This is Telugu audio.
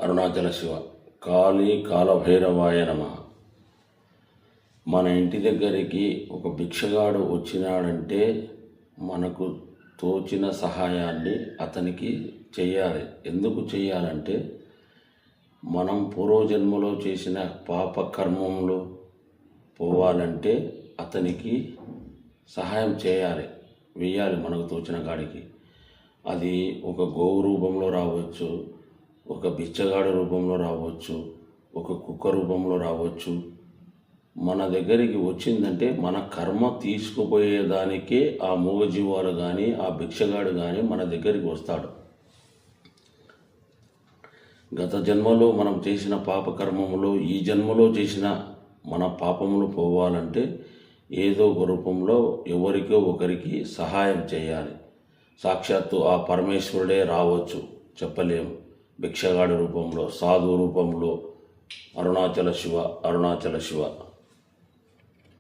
అరుణాచల శివ. కాళీ కాలభైరవాయ నమః. మన ఇంటి దగ్గరికి ఒక భిక్షగాడు వచ్చినాడంటే మనకు తోచిన సహాయాన్ని అతనికి చెయ్యాలి. ఎందుకు చెయ్యాలంటే మనం పూర్వజన్మలో చేసిన పాప కర్మములు పోవాలంటే అతనికి సహాయం చేయాలి, వెయ్యాలి మనకు తోచిన కాడికి. అది ఒక గోవు రూపంలో రావచ్చు, ఒక బిచ్చగాడు రూపంలో రావచ్చు, ఒక కుక్క రూపంలో రావచ్చు. మన దగ్గరికి వచ్చిందంటే మన కర్మ తీసుకుపోయేదానికే ఆ మూగజీవాలు కానీ ఆ భిక్షగాడు కానీ మన దగ్గరికి వస్తాడు. గత జన్మలో మనం చేసిన పాపకర్మములు ఈ జన్మలో చేసిన మన పాపములు పోవాలంటే ఏదో ఒక రూపంలో ఎవరికో ఒకరికి సహాయం చేయాలి. సాక్షాత్తు ఆ పరమేశ్వరుడే రావచ్చు, చెప్పలేము. భిక్షగాడి రూపంలో, సాధు రూపంలో. అరుణాచల శివ, అరుణాచల శివ.